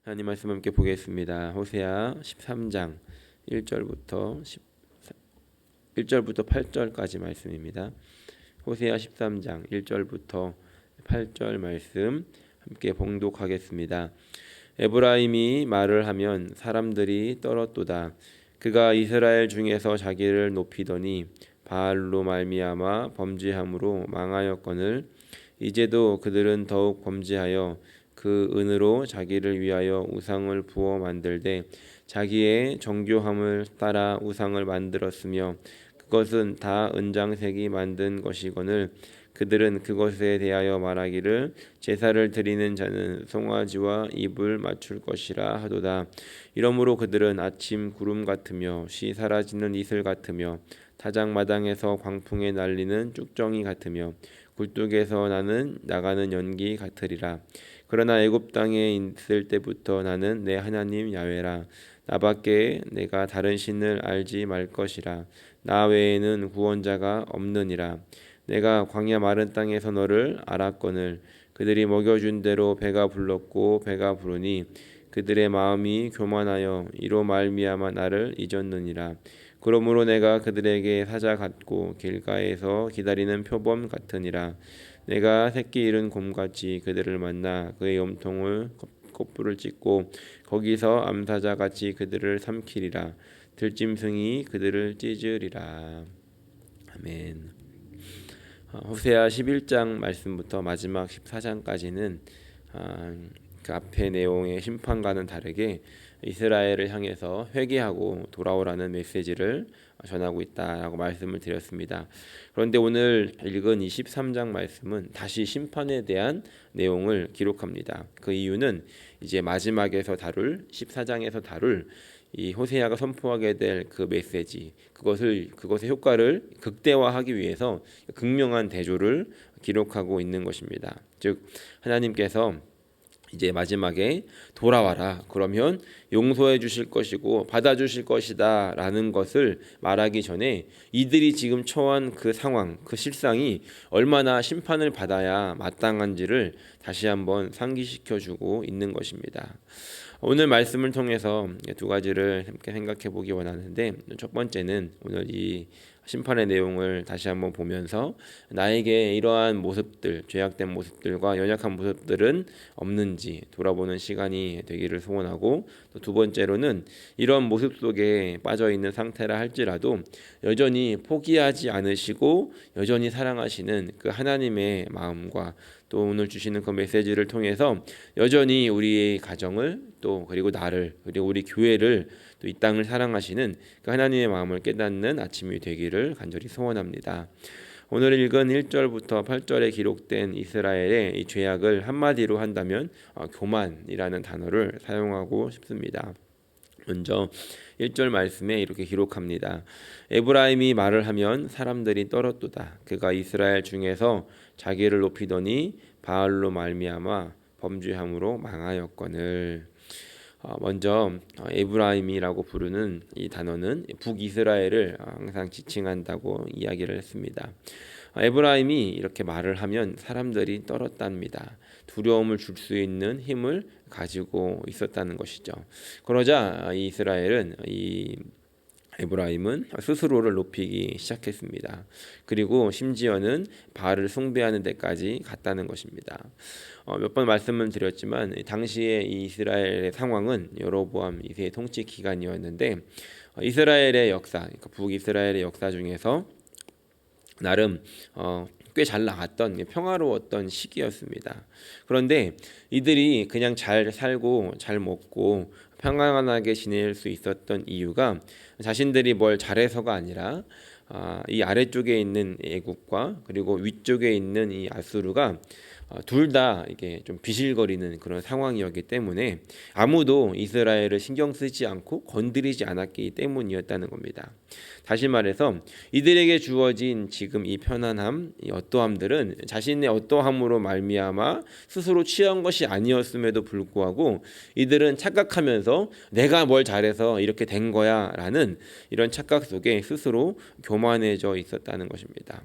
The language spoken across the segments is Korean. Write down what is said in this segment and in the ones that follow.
하나님 말씀 함께 보겠습니다. 호세아 13장 1절부터 8절까지 말씀입니다. 호세아 13장 1절부터 8절 말씀 함께 봉독하겠습니다. 에브라임이 말을 하면 사람들이 떨었도다. 그가 이스라엘 중에서 자기를 높이더니 바알로 말미암아 범죄함으로 망하였거늘 이제도 그들은 더욱 범죄하여 그 은으로 자기를 위하여 우상을 부어 만들되 자기의 정교함을 따라 우상을 만들었으며 그것은 다 은장색이 만든 것이거늘 그들은 그것에 대하여 말하기를 제사를 드리는 자는 송아지와 입을 맞출 것이라 하도다. 이러므로 그들은 아침 구름 같으며 쉬 사라지는 이슬 같으며 타작마당에서 광풍에 날리는 쭉정이 같으며 굴뚝에서 나가는 연기 같으리라. 그러나 애굽 땅에 있을 때부터 나는 내 하나님 야훼라. 나밖에 내가 다른 신을 알지 말 것이라. 나 외에는 구원자가 없느니라. 내가 광야 마른 땅에서 너를 알았거늘 그들이 먹여준 대로 배가 불렀고 배가 부르니 그들의 마음이 교만하여 이로 말미암아 나를 잊었느니라. 그러므로 내가 그들에게 사자 같고 길가에서 기다리는 표범 같으니라. 내가 새끼 잃은 곰같이 그들을 만나 그의 염통을 콧불을 찢고 거기서 암사자같이 그들을 삼키리라. 들짐승이 그들을 찢으리라. 아멘. 호세아 11장 말씀부터 마지막 14장까지는 그 앞의 내용의 심판과는 다르게 이스라엘을 향해서 회개하고 돌아오라는 메시지를 전하고 있다라고 말씀을 드렸습니다. 그런데 오늘 읽은 23장 말씀은 다시 심판에 대한 내용을 기록합니다. 그 이유는 이제 마지막에서 다룰 14장에서 다룰 이 호세아가 선포하게 될 그 메시지, 그것의 효과를 극대화하기 위해서 극명한 대조를 기록하고 있는 것입니다. 즉 하나님께서 이제 마지막에 돌아와라, 그러면 용서해 주실 것이고 받아주실 것이다 라는 것을 말하기 전에 이들이 지금 처한 그 상황, 그 실상이 얼마나 심판을 받아야 마땅한지를 다시 한번 상기시켜 주고 있는 것입니다. 오늘 말씀을 통해서 두 가지를 함께 생각해 보기 원하는데, 첫 번째는 오늘 이 심판의 내용을 다시 한번 보면서 나에게 이러한 모습들, 죄악된 모습들과 연약한 모습들은 없는지 돌아보는 시간이 되기를 소원하고, 또 두 번째로는 이런 모습 속에 빠져 있는 상태라 할지라도 여전히 포기하지 않으시고 여전히 사랑하시는 그 하나님의 마음과 또 오늘 주시는 그 메시지를 통해서 여전히 우리의 가정을 또 그리고 나를 그리고 우리 교회를 또 이 땅을 사랑하시는 그 하나님의 마음을 깨닫는 아침이 되기를 간절히 소원합니다. 오늘 읽은 1절부터 8절에 기록된 이스라엘의 이 죄악을 한마디로 한다면 교만이라는 단어를 사용하고 싶습니다. 먼저 1절 말씀에 이렇게 기록합니다. 에브라임이 말을 하면 사람들이 떨었도다. 그가 이스라엘 중에서 자기를 높이더니 바알로 말미암아 범죄함으로 망하였거늘. 먼저 에브라임이라고 부르는 이 단어는 북이스라엘을 항상 지칭한다고 이야기를 했습니다. 에브라임이 이렇게 말을 하면 사람들이 떨었답니다. 두려움을 줄 수 있는 힘을 가지고 있었다는 것이죠. 그러자 에브라임은 스스로를 높이기 시작했습니다. 그리고 심지어는 바알을 숭배하는 데까지 갔다는 것입니다. 몇 번 말씀을 드렸지만 당시에 이 이스라엘의 상황은 여로보암 2세의 통치 기간이었는데, 이스라엘의 역사, 그러니까 북이스라엘의 역사 중에서 나름 꽤 잘 나갔던 평화로웠던 시기였습니다. 그런데 이들이 그냥 잘 살고 잘 먹고 평안하게 지낼 수 있었던 이유가 자신들이 뭘 잘해서가 아니라 이 아래쪽에 있는 애국과 그리고 위쪽에 있는 이 아수르가 둘 다 이게 좀 비실거리는 그런 상황이었기 때문에 아무도 이스라엘을 신경 쓰지 않고 건드리지 않았기 때문이었다는 겁니다. 다시 말해서 이들에게 주어진 지금 이 편안함, 이 어떠함들은 자신의 어떠함으로 말미암아 스스로 취한 것이 아니었음에도 불구하고 이들은 착각하면서 내가 뭘 잘해서 이렇게 된 거야 라는 이런 착각 속에 스스로 교만해져 있었다는 것입니다.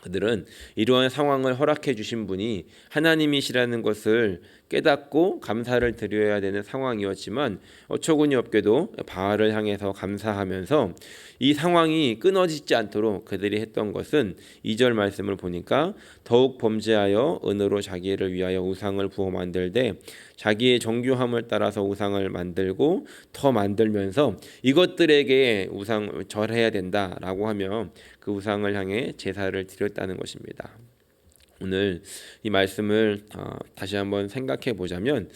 그들은 이러한 상황을 허락해 주신 분이 하나님이시라는 것을 깨닫고 감사를 드려야 되는 상황이었지만 어처구니 없게도 바알을 향해서 감사하면서 이 상황이 끊어지지 않도록 그들이 했던 것은 2절 말씀을 보니까 더욱 범죄하여 은으로 자기를 위하여 우상을 부어 만들되 자기의 정교함을 따라서 우상을 만들고 더 만들면서 이것들에게 우상 절해야 된다라고 하며 그 우상을 향해 제사를 드렸다는 것입니다. 오늘 이 말씀을 다시 한번 생각해 보자면,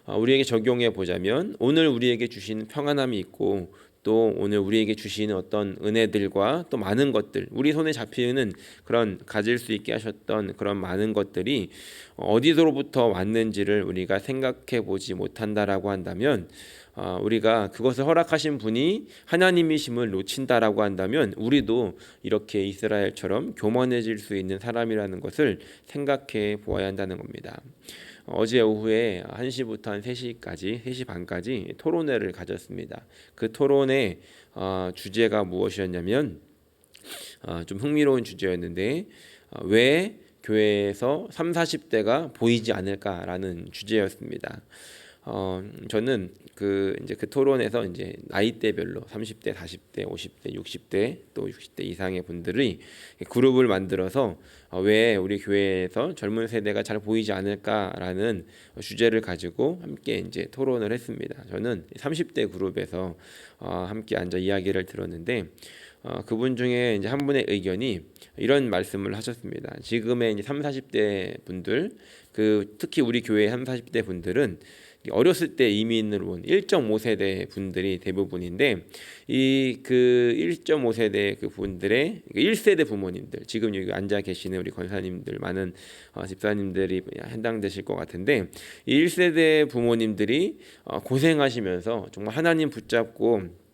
우리에게 적용해 보자면, 오늘 우리에게 주신 평안함이 있고 또 오늘 우리에게 주시는 어떤 은혜들과 또 많은 것들, 우리 손에 잡히는 그런 가질 수 있게 하셨던 그런 많은 것들이 어디서로부터 왔는지를 우리가 생각해 보지 못한다라고 한다면, 우리가 그것을 허락하신 분이 하나님이심을 놓친다라고 한다면 우리도 이렇게 이스라엘처럼 교만해질 수 있는 사람이라는 것을 생각해 보아야 한다는 겁니다. 어제 오후에 1시부터 한 3시까지, 3시 반까지 토론회를 가졌습니다. 그 토론의 주제가 무엇이었냐면, 좀 흥미로운 주제였는데, 왜 교회에서 30, 40대가 보이지 않을까라는 주제였습니다. 저는 그 토론에서 이제 나이대별로 30대, 40대, 50대, 60대 또 60대 이상의 분들이 그룹을 만들어서 왜 우리 교회에서 젊은 세대가 잘 보이지 않을까라는 주제를 가지고 함께 이제 토론을 했습니다. 저는 30대 그룹에서 함께 앉아 이야기를 들었는데, 그분 중에 이제 한 분의 의견이 이런 말씀을 하셨습니다. 지금의 이제 30, 40대 분들, 특히 우리 교회 30, 40대 분들은 어렸을 때 이민을 온 1.5세대 분들이 대부분인데, 이 1.5세대 그 분들의 1세대 부모님들, 지금 여기 앉아 계시는 우리 권사님들, 많은 집사님들이 해당되실 것 같은데, 이 1세대 부모님들이 고생하시면서 정말 하나님 붙잡고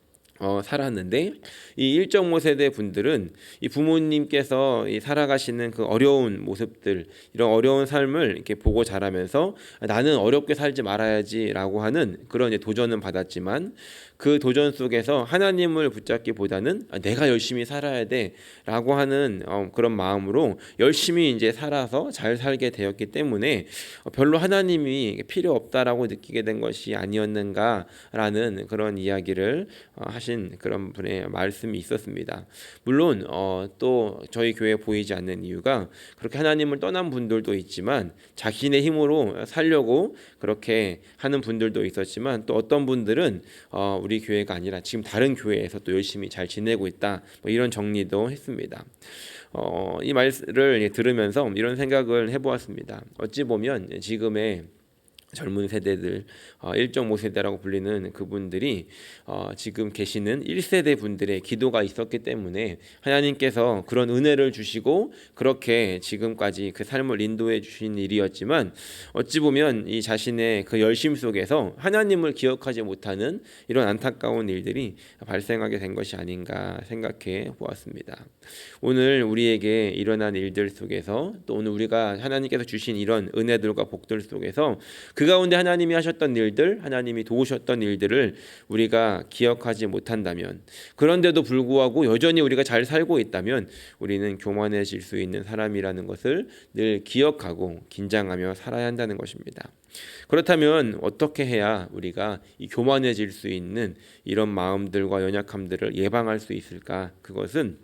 살았는데, 이 1.5세대 분들은 이 부모님께서 살아가시는 그 어려운 모습들, 이런 어려운 삶을 이렇게 보고 자라면서 나는 어렵게 살지 말아야지라고 하는 그런 도전은 받았지만, 그 도전 속에서 하나님을 붙잡기보다는 내가 열심히 살아야 돼라고 하는 그런 마음으로 열심히 이제 살아서 잘 살게 되었기 때문에 별로 하나님이 필요 없다라고 느끼게 된 것이 아니었는가라는 그런 이야기를 하신 그런 분의 말씀이 있었습니다. 물론 또 저희 교회에 보이지 않는 이유가, 그렇게 하나님을 떠난 분들도 있지만 자신의 힘으로 살려고 그렇게 하는 분들도 있었지만, 또 어떤 분들은 우리 교회가 아니라 지금 다른 교회에서 또 열심히 잘 지내고 있다, 이런 정리도 했습니다. 이 말을 들으면서 이런 생각을 해보았습니다. 어찌 보면 지금의 젊은 세대들, 1.5세대라고 불리는 그분들이 지금 계시는 1세대 분들의 기도가 있었기 때문에 하나님께서 그런 은혜를 주시고 그렇게 지금까지 그 삶을 인도해 주신 일이었지만, 어찌 보면 이 자신의 그 열심 속에서 하나님을 기억하지 못하는 이런 안타까운 일들이 발생하게 된 것이 아닌가 생각해 보았습니다. 오늘 우리에게 일어난 일들 속에서, 또 오늘 우리가 하나님께서 주신 이런 은혜들과 복들 속에서 그 가운데 하나님이 하셨던 일들, 하나님이 도우셨던 일들을 우리가 기억하지 못한다면, 그런데도 불구하고 여전히 우리가 잘 살고 있다면 우리는 교만해질 수 있는 사람이라는 것을 늘 기억하고 긴장하며 살아야 한다는 것입니다. 그렇다면 어떻게 해야 우리가 이 교만해질 수 있는 이런 마음들과 연약함들을 예방할 수 있을까? 그것은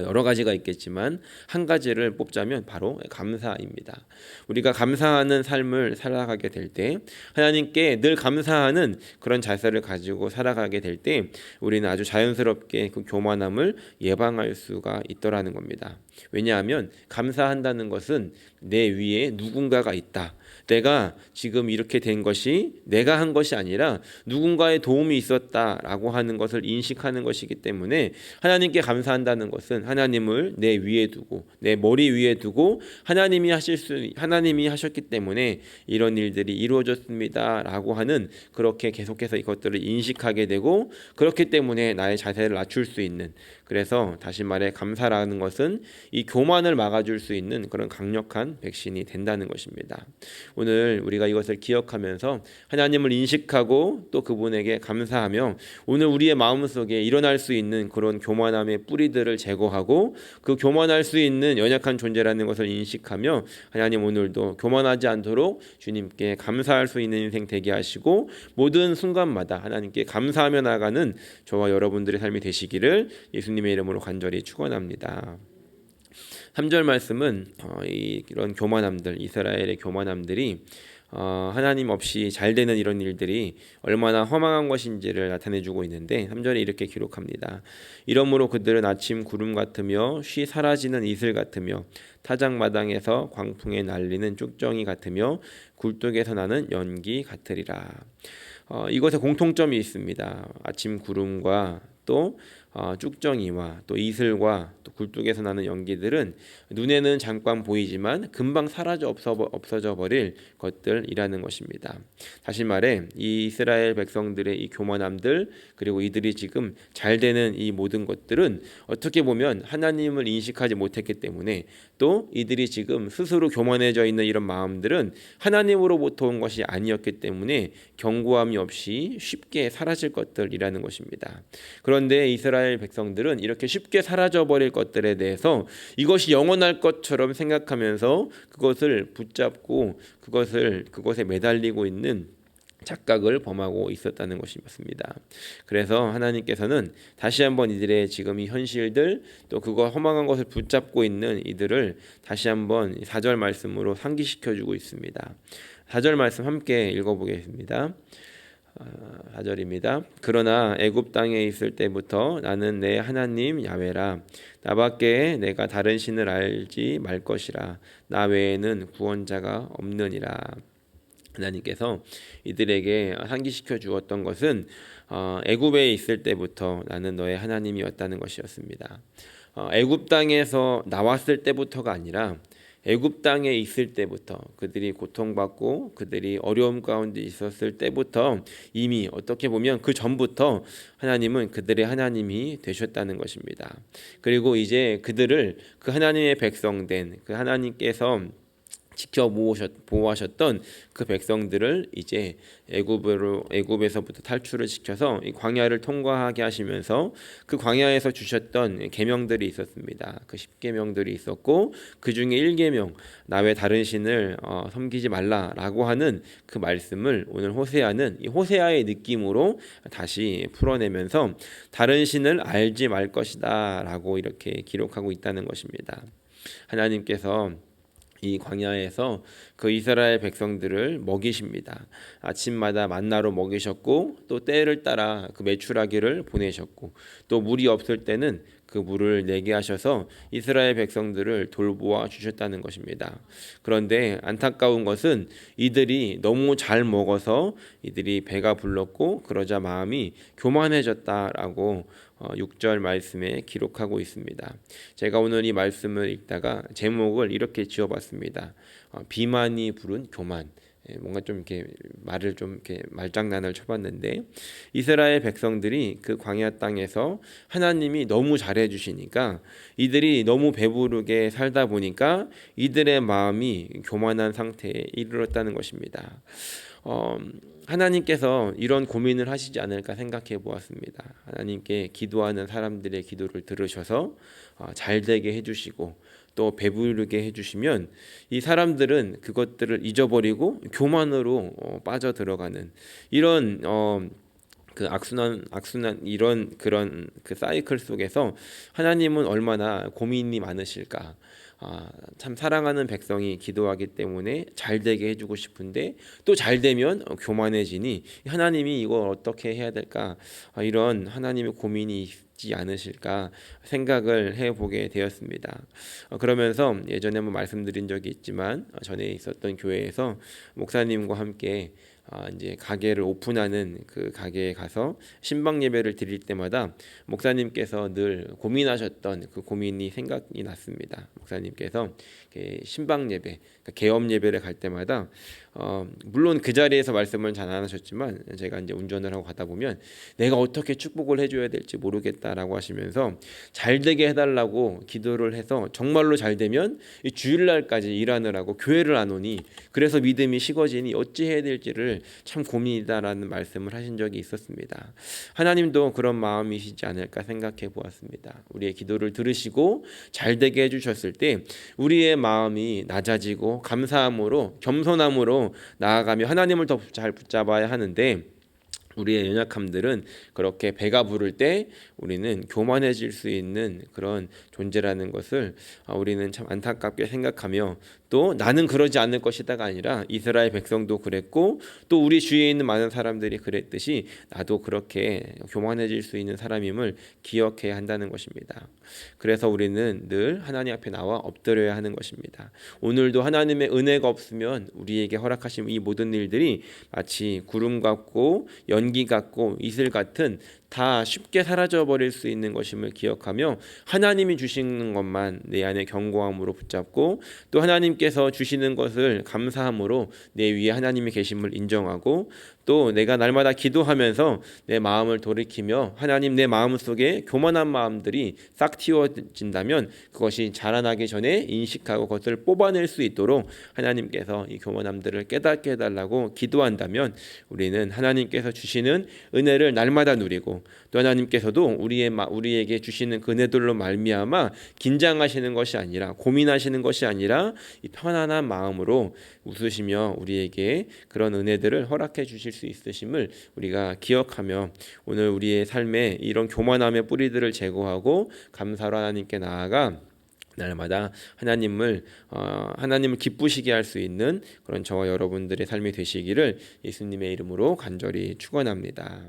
여러 가지가 있겠지만 한 가지를 뽑자면 바로 감사입니다. 우리가 감사하는 삶을 살아가게 될 때, 하나님께 늘 감사하는 그런 자세를 가지고 살아가게 될 때 우리는 아주 자연스럽게 그 교만함을 예방할 수가 있더라는 겁니다. 왜냐하면 감사한다는 것은 내 위에 누군가가 있다, 내가 지금 이렇게 된 것이 내가 한 것이 아니라 누군가의 도움이 있었다라고 하는 것을 인식하는 것이기 때문에, 하나님께 감사한다는 것은 하나님을 내 위에 두고, 내 머리 위에 두고 하나님이 하셨기 때문에 이런 일들이 이루어졌습니다라고 하는, 그렇게 계속해서 이것들을 인식하게 되고, 그렇기 때문에 나의 자세를 낮출 수 있는, 그래서 다시 말해 감사라는 것은 이 교만을 막아줄 수 있는 그런 강력한 백신이 된다는 것입니다. 오늘 우리가 이것을 기억하면서 하나님을 인식하고 또 그분에게 감사하며 오늘 우리의 마음속에 일어날 수 있는 그런 교만함의 뿌리들을 제거하고 그 교만할 수 있는 연약한 존재라는 것을 인식하며 하나님 오늘도 교만하지 않도록 주님께 감사할 수 있는 인생 되게 하시고 모든 순간마다 하나님께 감사하며 나가는 저와 여러분들의 삶이 되시기를 예수님의 이름으로 간절히 축원합니다. 3절 말씀은 이런 교만함들, 이스라엘의 교만함들이 하나님 없이 잘 되는 이런 일들이 얼마나 허망한 것인지를 나타내주고 있는데 3절에 이렇게 기록합니다. 이러므로 그들은 아침 구름 같으며 쉬 사라지는 이슬 같으며 타작마당에서 광풍에 날리는 쭉정이 같으며 굴뚝에서 나는 연기 같으리라. 이것에 공통점이 있습니다. 아침 구름과 또 쭉정이와 또 이슬과 또 굴뚝에서 나는 연기들은 눈에는 잠깐 보이지만 금방 사라져 없어져 버릴 것들이라는 것입니다. 다시 말해 이 이스라엘 백성들의 이 교만함들 그리고 이들이 지금 잘 되는 이 모든 것들은 어떻게 보면 하나님을 인식하지 못했기 때문에 또 이들이 지금 스스로 교만해져 있는 이런 마음들은 하나님으로부터 온 것이 아니었기 때문에 견고함이 없이 쉽게 사라질 것들이라는 것입니다. 그런데 이스라엘 백성들은 이렇게 쉽게 사라져버릴 것들에 대해서 이것이 영원할 것처럼 생각하면서 그것을 붙잡고 그것에 매달리고 있는 착각을 범하고 있었다는 것이었습니다. 그래서 하나님께서는 다시 한번 이들의 지금 이 현실들 또 그거 허망한 것을 붙잡고 있는 이들을 다시 한번 4절 말씀으로 상기시켜주고 있습니다. 4절 말씀 함께 읽어보겠습니다. 4절입니다. 그러나 애굽 땅에 있을 때부터 나는 내 하나님 야훼라. 나밖에 내가 다른 신을 알지 말 것이라. 나 외에는 구원자가 없느니라. 하나님께서 이들에게 상기시켜 주었던 것은 애굽에 있을 때부터 나는 너의 하나님이었다는 것이었습니다. 애굽 땅에서 나왔을 때부터가 아니라 애굽 땅에 있을 때부터 그들이 고통받고 그들이 어려움 가운데 있었을 때부터 이미 어떻게 보면 그 전부터 하나님은 그들의 하나님이 되셨다는 것입니다. 그리고 이제 그들을 그 하나님의 백성된 그 하나님께서 보호하셨던 그 백성들을 이제 애굽에서부터 탈출을 시켜서 이 광야를 통과하게 하시면서 그 광야에서 주셨던 계명들이 있었습니다. 그 10계명들이 있었고 그 중에 1계명 나 외 다른 신을 섬기지 말라라고 하는 그 말씀을 오늘 호세아는 이 호세아의 느낌으로 다시 풀어내면서 다른 신을 알지 말 것이다라고 이렇게 기록하고 있다는 것입니다. 하나님께서 이 광야에서 그 이스라엘 백성들을 먹이십니다. 아침마다 만나로 먹이셨고 또 때를 따라 그 메추라기를 보내셨고 또 물이 없을 때는 그 물을 내게 하셔서 이스라엘 백성들을 돌보아 주셨다는 것입니다. 그런데 안타까운 것은 이들이 너무 잘 먹어서 이들이 배가 불렀고 그러자 마음이 교만해졌다라고 6절 말씀에 기록하고 있습니다. 제가 오늘 이 말씀을 읽다가 제목을 이렇게 지어봤습니다. 비만이 부른 교만. 뭔가 좀 이렇게 말을 좀 이렇게 말장난을 쳐봤는데 이스라엘 백성들이 그 광야 땅에서 하나님이 너무 잘해 주시니까 이들이 너무 배부르게 살다 보니까 이들의 마음이 교만한 상태에 이르렀다는 것입니다. 하나님께서 이런 고민을 하시지 않을까 생각해 보았습니다. 하나님께 기도하는 사람들의 기도를 들으셔서 잘 되게 해주시고 또 배부르게 해주시면 이 사람들은 그것들을 잊어버리고 교만으로 빠져 들어가는 이런 그 악순환 이런 그런 그 사이클 속에서 하나님은 얼마나 고민이 많으실까. 참 사랑하는 백성이 기도하기 때문에 잘 되게 해주고 싶은데 또 잘 되면 교만해지니 하나님이 이걸 어떻게 해야 될까 이런 하나님의 고민이 있지 않으실까 생각을 해보게 되었습니다. 그러면서 예전에 한번 말씀드린 적이 있지만 전에 있었던 교회에서 목사님과 함께 이제 가게를 오픈하는 그 가게에 가서 신방 예배를 드릴 때마다 목사님께서 늘 고민하셨던 그 고민이 생각이 났습니다. 목사님께서 신방 예배, 그러니까 개업 예배를 갈 때마다 물론 그 자리에서 말씀을 잘 안 하셨지만 제가 이제 운전을 하고 가다 보면 내가 어떻게 축복을 해줘야 될지 모르겠다라고 하시면서 잘 되게 해달라고 기도를 해서 정말로 잘 되면 이 주일날까지 일하느라고 교회를 안 오니 그래서 믿음이 식어지니 어찌 해야 될지를 참 고민이다라는 말씀을 하신 적이 있었습니다. 하나님도 그런 마음이시지 않을까 생각해 보았습니다. 우리의 기도를 들으시고 잘 되게 해주셨을 때 우리의 마음이 낮아지고 감사함으로 겸손함으로 나아가며 하나님을 더 잘 붙잡아야 하는데 우리의 연약함들은 그렇게 배가 부를 때 우리는 교만해질 수 있는 그런 존재라는 것을 우리는 참 안타깝게 생각하며 또 나는 그러지 않을 것이다가 아니라 이스라엘 백성도 그랬고 또 우리 주위에 있는 많은 사람들이 그랬듯이 나도 그렇게 교만해질 수 있는 사람임을 기억해야 한다는 것입니다. 그래서 우리는 늘 하나님 앞에 나와 엎드려야 하는 것입니다. 오늘도 하나님의 은혜가 없으면 우리에게 허락하신 이 모든 일들이 마치 구름 같고 연기 같고 이슬 같은 다 쉽게 사라져 버릴 수 있는 것임을 기억하며 하나님이 주시는 것만 내 안에 견고함으로 붙잡고 또 하나님께서 주시는 것을 감사함으로 내 위에 하나님이 계심을 인정하고 또 내가 날마다 기도하면서 내 마음을 돌이키며 하나님 내 마음속에 교만한 마음들이 싹 틔워진다면 그것이 자라나기 전에 인식하고 그것을 뽑아낼 수 있도록 하나님께서 이 교만함들을 깨닫게 해달라고 기도한다면 우리는 하나님께서 주시는 은혜를 날마다 누리고 또 하나님께서도 우리에게 주시는 그 은혜들로 말미암아 긴장하시는 것이 아니라 고민하시는 것이 아니라 이 편안한 마음으로 웃으시며 우리에게 그런 은혜들을 허락해 주실 수 있으심을 우리가 기억하며 오늘 우리의 삶에 이런 교만함의 뿌리들을 제거하고 감사로 하나님께 나아가 날마다 하나님을 기쁘시게 할 수 있는 그런 저와 여러분들의 삶이 되시기를 예수님의 이름으로 간절히 축원합니다.